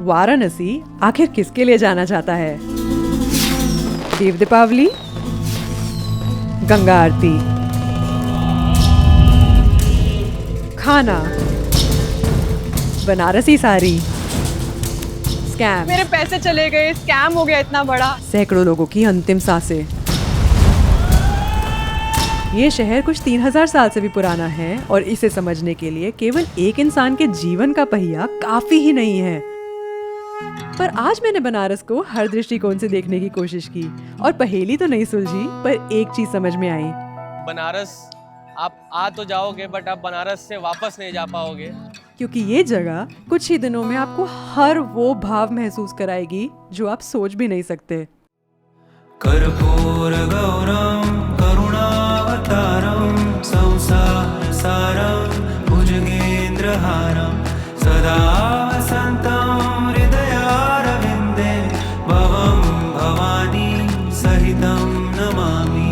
वाराणसी आखिर किसके लिए जाना चाहता है? देव दीपावली, गंगा आरती, खाना, बनारसी साड़ी, स्कैम, मेरे पैसे चले गए, स्कैम हो गया इतना बड़ा, सैकड़ों लोगों की अंतिम सांसें। ये शहर कुछ 3000 साल से भी पुराना है और इसे समझने के लिए केवल एक इंसान के जीवन का पहिया काफी ही नहीं है। पर आज मैंने बनारस को हर दृष्टिकोण से देखने की कोशिश की और पहेली तो नहीं सुलझी, पर एक चीज समझ में आई। बनारस आप आ तो जाओगे बट आप बनारस से वापस नहीं जा पाओगे, क्योंकि ये जगह कुछ ही दिनों में आपको हर वो भाव महसूस कराएगी जो आप सोच भी नहीं सकते। कर्पूर गौरम करुणावतारम संसार सारम भुजगेंद्रहारम सदा वसंतम हृदयारविंदे भवम भवानी सहितम नमामि।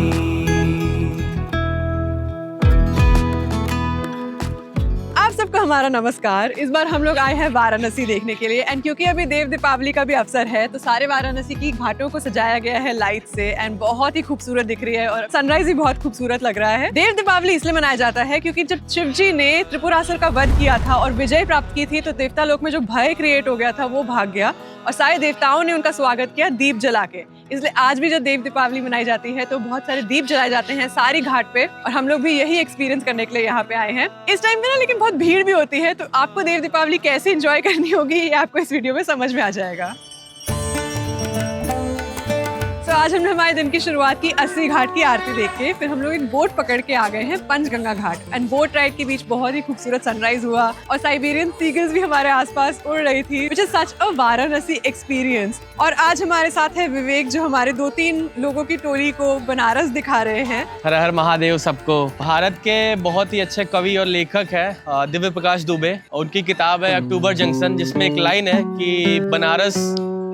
आप सबको हमारा नमस्कार। इस बार हम लोग आए हैं वाराणसी देखने के लिए एंड क्योंकि अभी देव दीपावली का भी अवसर है तो सारे वाराणसी की घाटों को सजाया गया है लाइट से एंड बहुत ही खूबसूरत दिख रही है और सनराइज भी बहुत खूबसूरत लग रहा है। देव दीपावली इसलिए मनाया जाता है क्योंकि जब शिव जी ने त्रिपुरासुर का वध किया था और विजय प्राप्त की थी तो देवता लोक में जो भय क्रिएट हो गया था वो भाग गया और सारे देवताओं ने उनका स्वागत किया दीप जला के। इसलिए आज भी जब देव दीपावली मनाई जाती है तो बहुत सारे दीप जलाए जाते हैं सारी घाट पे और हम लोग भी यही एक्सपीरियंस करने के लिए यहाँ पे आए हैं। इस टाइम पे ना लेकिन बहुत भीड़ भी होती है तो आपको देव दीपावली कैसे एंजॉय करनी होगी ये आपको इस वीडियो में समझ में आ जाएगा। तो आज हमने हमारे दिन की शुरुआत की अस्सी घाट की आरती देख के, फिर हम लोग एक बोट पकड़ के आ गए हैं पंचगंगा घाट एंड बोट राइड के बीच बहुत ही खूबसूरत सनराइज हुआ और साइबेरियन सीगल्स भी हमारे आसपास उड़ रही थी, which is such a Varanasi experience. और आज हमारे साथ है विवेक जो हमारे 2-3 लोगों की टोली को बनारस दिखा रहे हैं। हर हर महादेव सबको। भारत के बहुत ही अच्छे कवि और लेखक है दिव्य प्रकाश दुबे, उनकी किताब है अक्टूबर जंक्शन, जिसमें एक लाइन है कि बनारस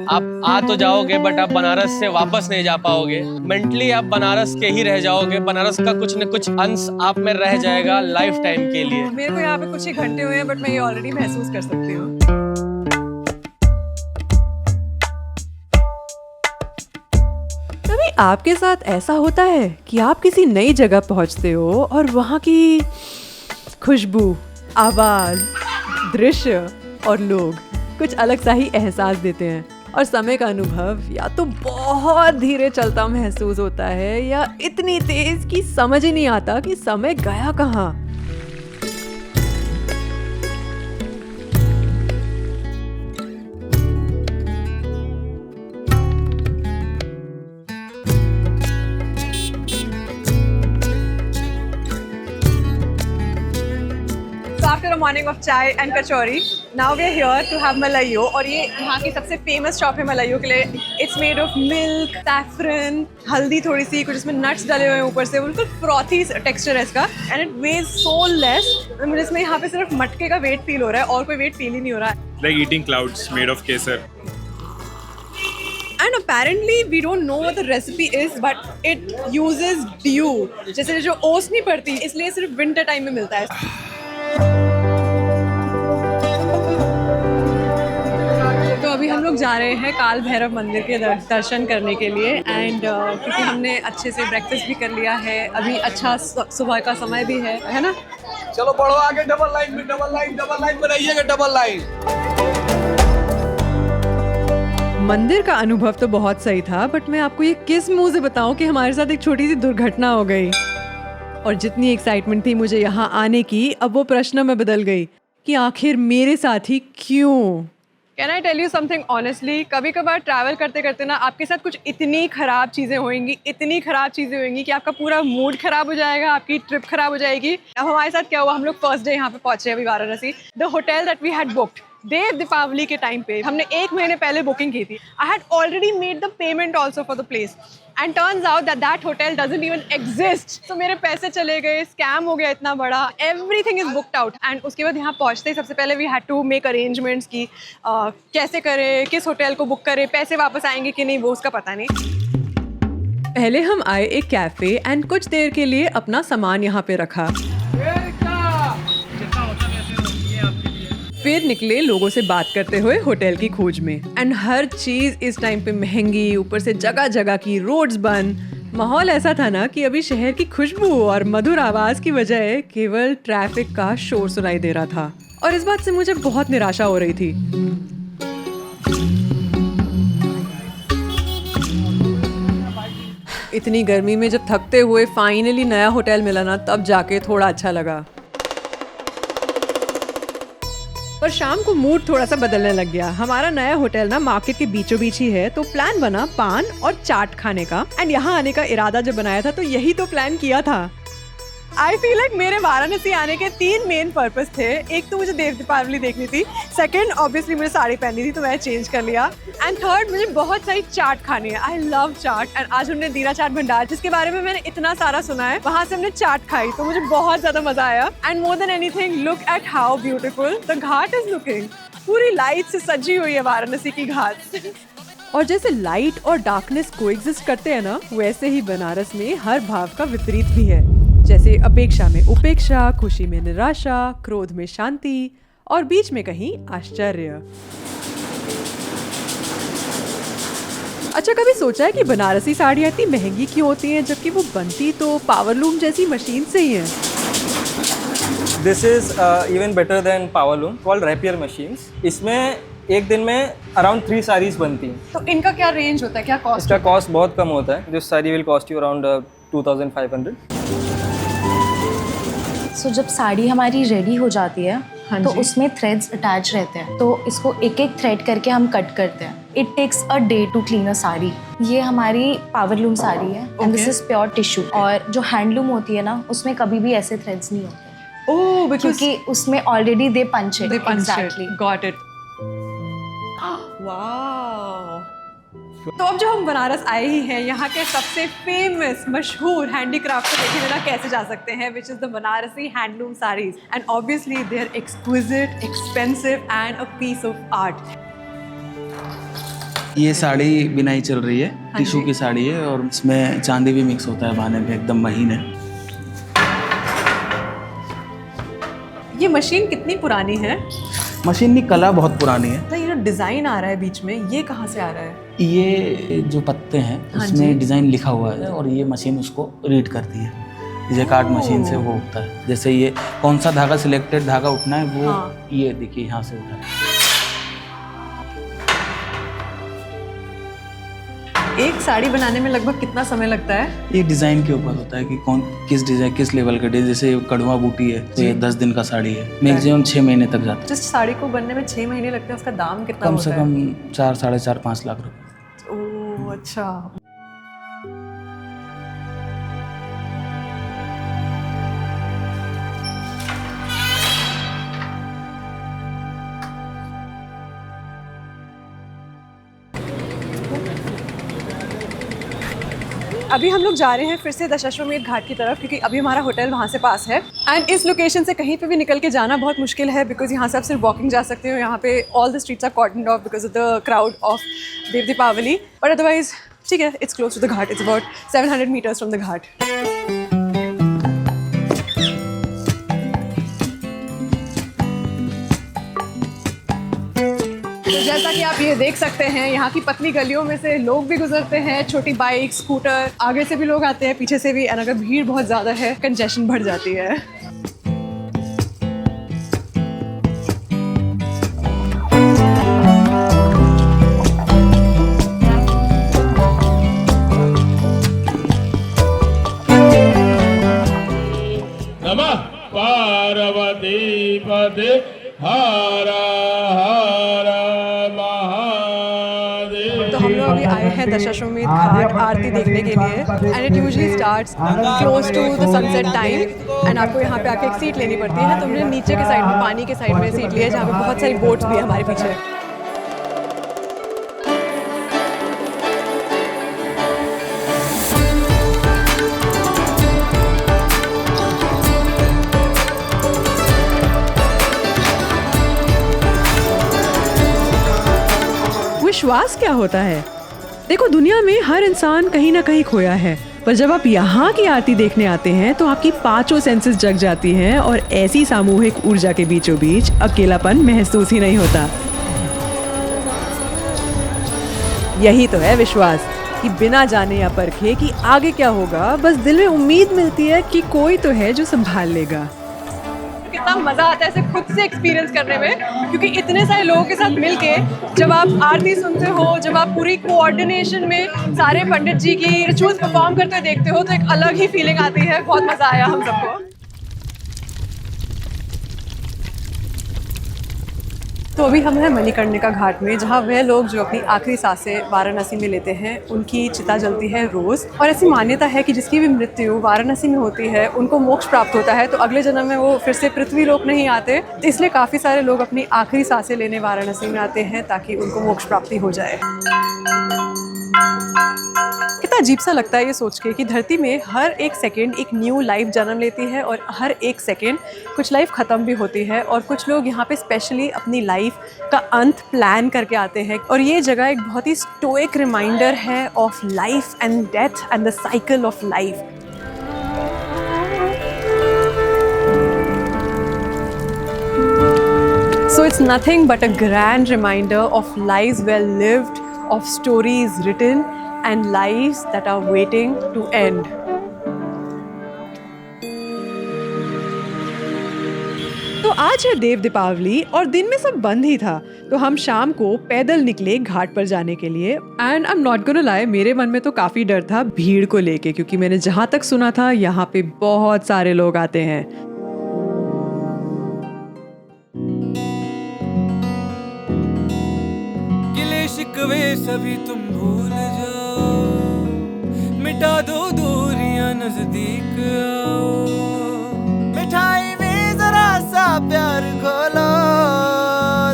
आप आ तो जाओगे बट आप बनारस से वापस नहीं जा पाओगे। मेंटली आप बनारस के ही रह जाओगे, बनारस का कुछ न कुछ अंश आप में रह जाएगा लाइफ टाइम के लिए। मेरे को यहाँ पे कुछ ही घंटे हुए हैं बट मैं ये ऑलरेडी महसूस कर सकती हूँ। कभी आपके साथ ऐसा होता है कि आप किसी नई जगह पहुंचते हो और वहाँ की खुशबू, आवाज, दृश्य और लोग कुछ अलग सा ही एहसास देते हैं और समय का अनुभव या तो बहुत धीरे चलता महसूस होता है या इतनी तेज कि समझ ही नहीं आता कि समय गया कहाँ। After a morning of chai and kachori, now we are here to have malayo और ये यहाँ की सबसे फेमस शॉप है malayo के लिए। It's made of milk, saffron, हल्दी थोड़ी सी, कुछ इसमें nuts डाले हुए हैं ऊपर से, बिल्कुल frothy texture है इसका and it weighs so less। मुझे इसमें यहाँ पे सिर्फ मटके का weight feel हो रहा है और कोई weight feel ही नहीं हो रहा है। Like eating clouds made of kesar. And apparently we don't know what the recipe is but it uses dew, जैसे जो ओस नहीं पड़ती इसलिए सिर्फ winter time में मिलता है। तो अभी हम लोग जा रहे हैं काल भैरव मंदिर के दर्शन करने के लिए एंड क्योंकि हमने अच्छे से ब्रेकफास्ट भी कर लिया है, अभी अच्छा सुबह का समय भी है ना। चलो बढ़ो आगे, डबल लाइन बनाइएगा, डबल लाइन। मंदिर का अनुभव तो बहुत सही था बट मैं आपको ये किस मुंह से बताऊं कि हमारे साथ एक छोटी सी दुर्घटना हो गई और जितनी एक्साइटमेंट थी मुझे यहाँ आने की, अब वो प्रश्न में बदल गई कि आखिर मेरे साथ ही क्यों। Can I tell you something honestly? कभी कभार ट्रैवल करते करते ना आपके साथ कुछ इतनी खराब चीज़ें होंगी कि आपका पूरा मूड खराब हो जाएगा, आपकी ट्रिप खराब हो जाएगी। अब हमारे साथ क्या हुआ, हम लोग फर्स्ट डे यहाँ पे पहुंचे अभी Varanasi. The hotel that we had booked Dev Deepawali के टाइम पे हमने 1 महीने पहले बुकिंग की थी। I had already made the payment also for the place and turns out that hotel doesn't even exist. तो मेरे पैसे चले गए, स्कैम हो गया इतना बड़ा, everything is booked out. And उसके बाद यहाँ पहुँचते ही सबसे पहले we had to make arrangements की कैसे करें, किस होटल को बुक करें, पैसे वापस आएंगे कि नहीं वो उसका पता नहीं। पहले हम आए एक कैफे एंड कुछ देर के लिए अपना सामान यहाँ पे रखा। फिर निकले लोगों से बात करते हुए होटल की खोज में। एंड हर चीज इस टाइम पे महंगी, ऊपर से जगह जगह की रोड्स बंद। माहौल ऐसा था ना कि अभी शहर की खुशबू और मधुर आवाज की बजाय केवल ट्रैफिक का शोर सुनाई दे रहा था, और इस बात से मुझे बहुत निराशा हो रही थी। इतनी गर्मी में जब थकते हुए फाइनली नया होटल मिला ना, तब जाके थोड़ा अच्छा लगा। पर शाम को मूड थोड़ा सा बदलने लग गया। हमारा नया होटल ना मार्केट के बीचों बीच ही है, तो प्लान बना पान और चाट खाने का। एंड यहाँ आने का इरादा जब बनाया था तो यही तो प्लान किया था। आई फील लाइक मेरे वाराणसी आने के 3 मेन पर्पस थे। एक तो मुझे देव दीपावली देखनी थी, सेकंड ऑब्वियसली मुझे साड़ी पहननी थी तो मैं चेंज कर लिया, एंड थर्ड मुझे बहुत सारी चाट खानी है। I love chaat. एंड आज हमने दीना चाट भंडार, जिसके बारे में मैंने इतना सारा सुना है, वहाँ से हमने चाट खाई तो मुझे बहुत ज्यादा मजा आया। And more than anything, look at how beautiful the Ghat is looking. पूरी लाइट से सजी हुई है वाराणसी की घाट। और जैसे लाइट और डार्कनेस कोएग्जिस्ट करते हैं ना, वैसे ही बनारस में हर भाव का विपरीत भी है। जैसे अपेक्षा में उपेक्षा, खुशी में निराशा, क्रोध में शांति और बीच में कहीं आश्चर्य। अच्छा, कभी सोचा है कि बनारसी साड़ियाँ इतनी महंगी क्यों होती हैं, जबकि वो बनती तो पावरलूम जैसी मशीन से ही है? This is even better than Powerloom, called rapier machines. इसमें एक दिन में अराउंड 3 साड़ीज बनती हैं। तो इनका क्या रेंज होता है, क्या कॉस्ट? इसका कॉस्ट बहुत कम होता है। This sari will cost you around 2500। सो जब साड़ी हमारी रेडी हो जाती है तो उसमें थ्रेड्स अटैच रहते हैं, तो इसको एक एक थ्रेड करके हम कट करते हैं। It takes a day to clean a sari. ये हमारी पावरलूम साड़ी है and this is pure tissue. और जो हैंडलूम होती है ना, उसमें कभी भी ऐसे थ्रेड्स नहीं होते। ओह, क्योंकि उसमें already they punch it. They punch it. Exactly. Got it. Wow. तो अब जो हम बनारस आए ही हैं, यहाँ के सबसे फेमस मशहूर हैंडीक्राफ्ट को देखे बिना कैसे जा सकते हैं, which is the Banarasi handloom saris. And obviously they are exquisite, expensive and a piece of art. ये साड़ी बिनाई चल रही है, टिश्यू की साड़ी है और इसमें चांदी भी मिक्स होता है बाने में, एकदम महीन है। ये मशीन कितनी पुरानी है? मशीन की कला बहुत पुरानी है। तो ये जो डिजाइन आ रहा है बीच में, ये कहाँ से आ रहा है? ये जो पत्ते हैं उसमें डिज़ाइन लिखा हुआ है और ये मशीन उसको रीड करती है। ये कार्ड मशीन से वो उठता है। जैसे ये कौन सा धागा, सिलेक्टेड धागा उठना है वो ये देखिए यहाँ से उठा है। एक साड़ी बनाने में लगभग कितना समय लगता है? ये डिज़ाइन के ऊपर होता है कि कौन किस डिज़ाइन, किस लेवल का डिज़ाइन। जैसे कड़वा बूटी है तो ये 10 दिन का साड़ी है, मैक्सिमम 6 महीने तक जाता है। जिस साड़ी को बनने में 6 महीने लगते हैं, उसका दाम कितना कम होता से है? कम 4, 4.5, 5 लाख रुपए। ओह, अच्छा। अभी हम लोग जा रहे हैं फिर से दशाश्वमेध घाट की तरफ, क्योंकि अभी हमारा होटल वहाँ से पास है। एंड इस लोकेशन से कहीं पे भी निकल के जाना बहुत मुश्किल है, बिकॉज यहाँ से आप सिर्फ वॉकिंग जा सकते हो। यहाँ पे all the streets are cordoned off because of the crowd of Dev Deepawali. But otherwise ठीक है, it's close to the ghat. It's about 700 metres from the ghat. तो जैसा कि आप ये देख सकते हैं, यहाँ की पतली गलियों में से लोग भी गुजरते हैं, छोटी बाइक, स्कूटर, आगे से भी लोग आते हैं, पीछे से भी। और अगर भीड़ बहुत ज़्यादा है, कंजेशन बढ़ जाती है। नमः पार्वती पदे हर हर महादेव। तो हम लोग अभी आए हैं दशाश्वमेध घाट आरती देखने के लिए। And it usually starts close to the sunset time. And आपको यहाँ पे आके एक सीट लेनी पड़ती है। तो हमने नीचे के साइड में, पानी के साइड में सीट ली है, जहाँ पे बहुत सारी बोट्स भी है हमारे पीछे। विश्वास क्या होता है? देखो, दुनिया में हर इंसान कहीं ना कहीं खोया है। पर जब आप यहाँ की आरती देखने आते हैं तो आपकी पांचों सेंसेस जग जाती हैं और ऐसी सामूहिक ऊर्जा के बीचों बीच अकेलापन महसूस ही नहीं होता। यही तो है विश्वास कि बिना जाने या परखे कि आगे क्या होगा, बस दिल में उम्मीद मिलती है कि कोई तो है जो संभाल लेगा। कितना मजा आता है ऐसे खुद से एक्सपीरियंस करने में, क्योंकि इतने सारे लोगों के साथ मिलके जब आप आरती सुनते हो, जब आप पूरी कोऑर्डिनेशन में सारे पंडित जी की रिचुअल्स परफॉर्म करते हुए देखते हो तो एक अलग ही फीलिंग आती है। बहुत मजा आया हम सबको। तो अभी हम हैं मणिकर्णिका घाट में, जहाँ वह लोग जो अपनी आखिरी सांसें वाराणसी में लेते हैं उनकी चिता जलती है रोज़। और ऐसी मान्यता है कि जिसकी भी मृत्यु वाराणसी में होती है उनको मोक्ष प्राप्त होता है, तो अगले जन्म में वो फिर से पृथ्वी लोक नहीं आते। इसलिए काफ़ी सारे लोग अपनी आखिरी सांसें लेने वाराणसी में आते हैं ताकि उनको मोक्ष प्राप्ति हो जाए। कितना अजीब सा लगता है ये सोच के कि धरती में हर एक सेकंड एक न्यू लाइफ जन्म लेती है और हर एक सेकंड कुछ लाइफ ख़त्म भी होती है। और कुछ लोग यहाँ पे स्पेशली अपनी लाइफ का अंत प्लान करके आते हैं। और ये जगह एक बहुत ही स्टोइक रिमाइंडर है of life and death and the cycle of life. So it's nothing but a grand reminder of lives well lived, of stories written and lives that are waiting to end. तो आज है देव दीपावली और दिन में सब बंद ही था, तो हम शाम को पैदल निकले घाट पर जाने के लिए। And I am not gonna lie, मेरे मन में तो काफी डर था भीड़ को लेके, क्योंकि मैंने जहाँ तक सुना था यहाँ पे बहुत सारे लोग आते हैं। गिले शिकवे सभी तुम भूल जाओ, मिटा दो दूरियां नजदीक आओ, मिठाई में जरा सा प्यार खोलो,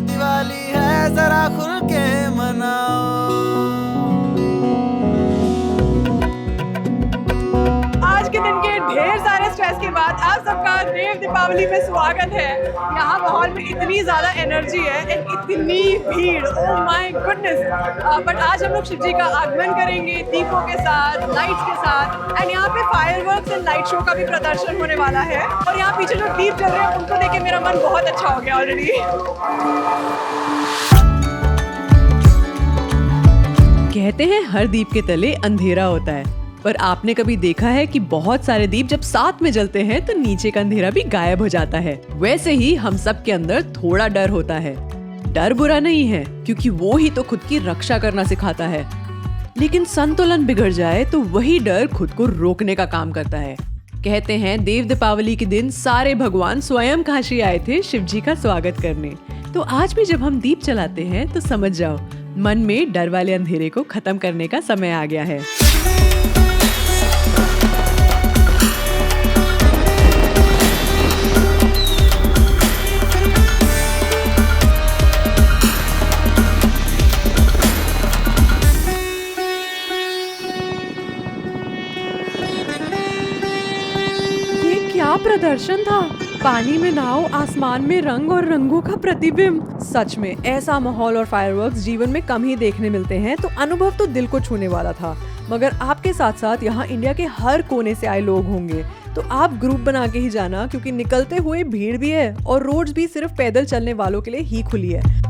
दिवाली है जरा खुल के मनाओ। आज के दिन के ढेर सारे स्ट्रेस के बाद आप सबका देव दीपावली में स्वागत है। यहाँ माहौल में इतनी ज़्यादा एनर्जी है एंड इतनी भीड़, ओह माय गुडनेस। बट आज हम लोग शिव जी का आगमन करेंगे दीपों के साथ, लाइट्स के साथ। एंड यहाँ पे फायरवर्क्स एंड लाइट शो का भी प्रदर्शन होने वाला है। और यहाँ पीछे जो दीप जल रहे हैं उनको देख के मेरा मन बहुत अच्छा हो गया ऑलरेडी। कहते हैं हर दीप के तले अंधेरा होता है, पर आपने कभी देखा है कि बहुत सारे दीप जब साथ में जलते हैं तो नीचे का अंधेरा भी गायब हो जाता है। वैसे ही हम सब के अंदर थोड़ा डर होता है। डर बुरा नहीं है, क्योंकि वो ही तो खुद की रक्षा करना सिखाता है। लेकिन संतुलन बिगड़ जाए तो वही डर खुद को रोकने का काम करता है। कहते हैं देव दीपावली के दिन सारे भगवान स्वयं काशी आए थे शिव जी का स्वागत करने। तो आज भी जब हम दीप जलाते हैं तो समझ जाओ मन में डर वाले अंधेरे को खत्म करने का समय आ गया है। क्या प्रदर्शन था, पानी में नाव, आसमान में रंग और रंगों का प्रतिबिंब। सच में ऐसा माहौल और फायरवर्क्स जीवन में कम ही देखने मिलते हैं, तो अनुभव तो दिल को छूने वाला था। मगर आपके साथ साथ यहाँ इंडिया के हर कोने से आए लोग होंगे, तो आप ग्रुप बना के ही जाना, क्योंकि निकलते हुए भीड़ भी है और रोड्स भी सिर्फ पैदल चलने वालों के लिए ही खुली है।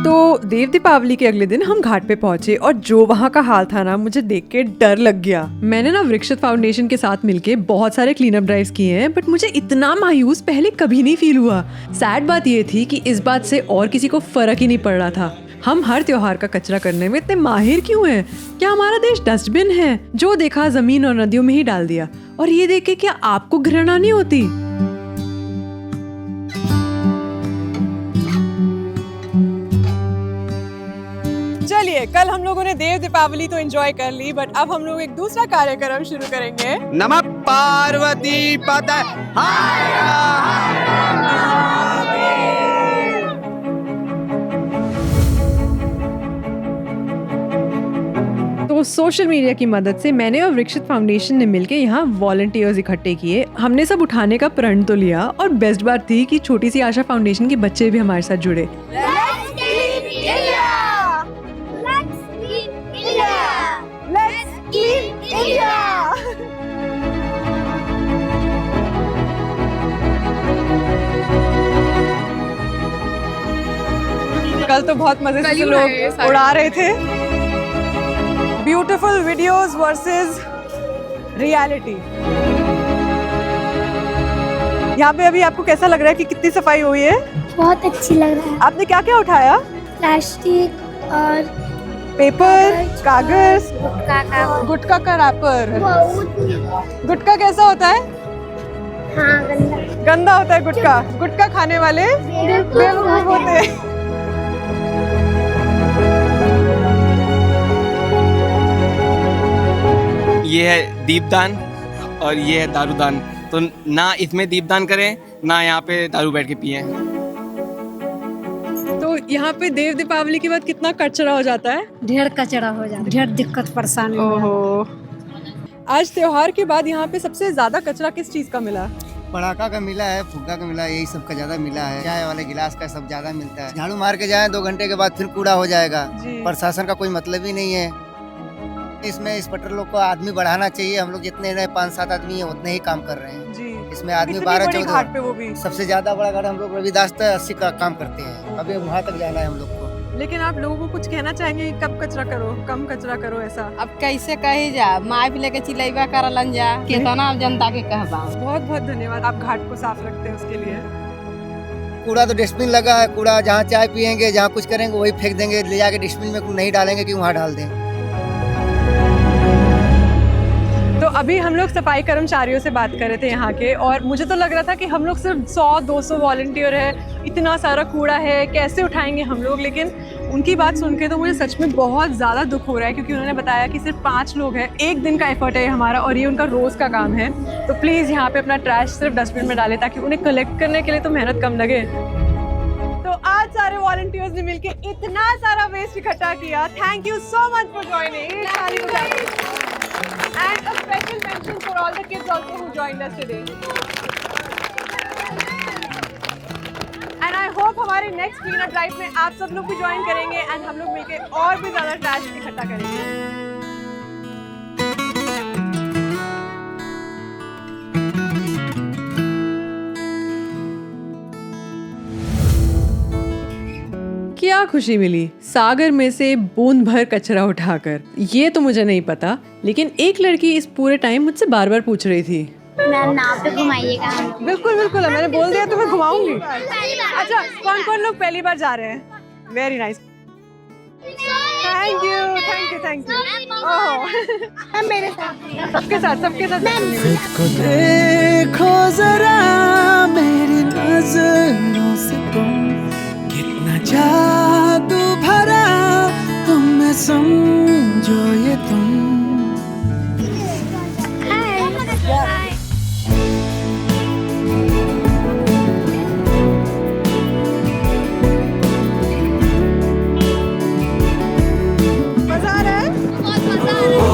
तो देव दीपावली के अगले दिन हम घाट पे पहुंचे और जो वहाँ का हाल था ना, मुझे देख के डर लग गया। मैंने ना वृक्षित फाउंडेशन के साथ मिलके बहुत सारे क्लीन अप ड्राइव्स किए हैं, बट मुझे इतना मायूस पहले कभी नहीं फील हुआ। सैड बात ये थी कि इस बात से और किसी को फर्क ही नहीं पड़ रहा था। हम हर त्योहार का कचरा करने में इतने माहिर क्यों हैं? क्या हमारा देश डस्टबिन है? जो देखा जमीन और नदियों में ही डाल दिया। और ये देख के क्या आपको घृणा नहीं होती? चलिए, कल हम लोगों ने देव दीपावली तो एंजॉय कर ली, बट अब हम लोग एक दूसरा कार्यक्रम शुरू करेंगे। नमः पार्वती पतये हर। सोशल मीडिया की मदद से मैंने और वृक्षित फाउंडेशन ने मिलकर यहाँ वॉलंटियर्स इकट्ठे किए। हमने सब उठाने का प्रण तो लिया और बेस्ट बात थी कि छोटी सी आशा फाउंडेशन के बच्चे भी हमारे साथ जुड़े। कल तो बहुत मजे से लोग उड़ा रहे थे। Beautiful videos versus reality. यहाँ पे अभी आपको कैसा लग रहा है कि कितनी सफाई हुई है? बहुत अच्छी लग रहा है। आपने क्या क्या उठाया? प्लास्टिक और पेपर, कागज, गुटखा का रैपर। गुटखा कैसा होता है? हाँ, गंदा होता है गुटखा। गुटखा खाने वाले बेवकूफ होते हैं। ये है दीपदान और ये है दारूदान। तो ना इसमें दीपदान करें, ना यहाँ पे दारू बैठ के पिए। तो यहाँ पे देव दीपावली के बाद कितना कचरा हो जाता है? ढेर कचरा हो जाता है, ढेर दिक्कत परेशानी। ओहो। आज त्योहार के बाद यहाँ पे सबसे ज्यादा कचरा किस चीज का मिला? पटाखा का मिला है, फुग्गा का मिला है, यही सब का ज्यादा मिला है। चाय वाले गिलास का सब ज्यादा मिलता है। झाड़ू मार के जाएं 2 घंटे के बाद फिर कूड़ा हो जाएगा। प्रशासन का कोई मतलब ही नहीं है इसमें। इंस्पेक्टर लोग को आदमी बढ़ाना चाहिए। हम लोग जितने 5-7 आदमी है उतने ही काम कर रहे हैं जी। इसमें आदमी 12-14। सबसे ज्यादा बड़ा घाट हम लोग रविदास 80 का काम करते हैं। अभी वहाँ तक जाना है हम लोग को। लेकिन आप लोगों को कुछ कहना चाहेंगे कब कचरा करो, कम कचरा करो ऐसा? अब कैसे कही जा, माँ भी लेके चिल्लाइबा करलन जा, कितना जनता के कहबा। बहुत बहुत धन्यवाद, आप घाट को साफ रखते हैं उसके लिए। कूड़ा तो डस्टबिन लगा है। कूड़ा जहाँ चाय पियेंगे, जहाँ कुछ करेंगे वही फेंक देंगे। ले जाके डस्टबिन में नहीं डालेंगे कि वहाँ डाल दें। तो अभी हम लोग सफाई कर्मचारियों से बात कर रहे थे यहाँ के, और मुझे तो लग रहा था कि हम लोग सिर्फ 100-200 वॉलंटियर है, इतना सारा कूड़ा है, कैसे उठाएंगे हम लोग। लेकिन उनकी बात सुन के तो मुझे सच में बहुत ज़्यादा दुख हो रहा है, क्योंकि उन्होंने बताया कि सिर्फ 5 लोग हैं, 1 दिन का एफर्ट है हमारा और ये उनका रोज़ का काम है। तो प्लीज़ यहाँ पे अपना ट्रैश सिर्फ डस्टबिन में डालें, ताकि उन्हें कलेक्ट करने के लिए तो मेहनत कम लगे। तो आज सारे वॉलंटियर्स ने मिलकर इतना सारा वेस्ट इकट्ठा किया। Thank you so much for joining. And a special mention for all the kids also who joined us today. And I hope हमारे next cleanup drive में आप सब लोग भी ज्वाइन करेंगे and हम लोग मिलकर और भी ज़्यादा ट्रैश इकट्ठा करेंगे। क्या खुशी मिली सागर में से बूंद भर कचरा उठाकर, ये तो मुझे नहीं पता। लेकिन एक लड़की इस पूरे टाइम मुझसे बार बार पूछ रही थी, मैम नाव पे घुमाइएगा। बिल्कुल बिल्कुल, मैंने बोल दिया तो मैं घुमाऊंगी। अच्छा, कौन कौन लोग पहली बार जा रहे हैं? Very nice, thank you thank you thank you. Oh मेरे साथ, सबके साथ देखो जरा मेरी नजरों से तुम, कितना जादू भरा तुम में, समझो ये तुम। मजा आ रहा है? बहुत मजा आ रहा है।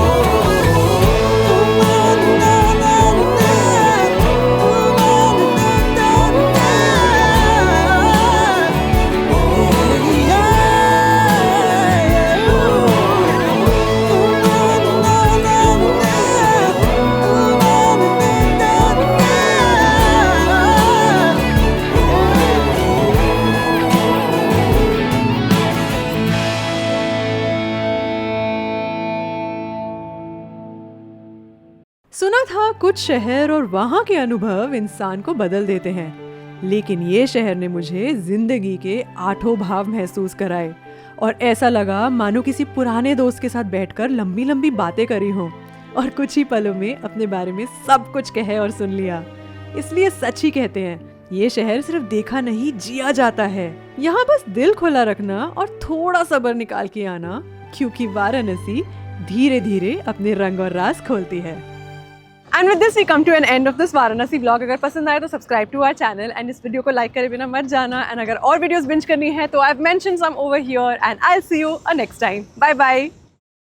सुना था कुछ शहर और वहाँ के अनुभव इंसान को बदल देते हैं, लेकिन ये शहर ने मुझे जिंदगी के 8 भाव महसूस कराए और ऐसा लगा मानो किसी पुराने दोस्त के साथ बैठकर लंबी लंबी बातें करी हों और कुछ ही पलों में अपने बारे में सब कुछ कहे और सुन लिया। इसलिए सच ही कहते हैं, ये शहर सिर्फ देखा नहीं जिया जाता है। यहाँ बस दिल खुला रखना और थोड़ा सब्र निकाल के आना, क्योंकि वाराणसी धीरे धीरे अपने रंग और राज खोलती है। And with this we come to an end of this Varanasi vlog. अगर पसंद आए तो subscribe to our channel and इस वीडियो को लाइक करे बिना मत जाना। एंड अगर और वीडियोस बिंज करनी है तो I have mentioned some over here and I will see you next time. Bye bye.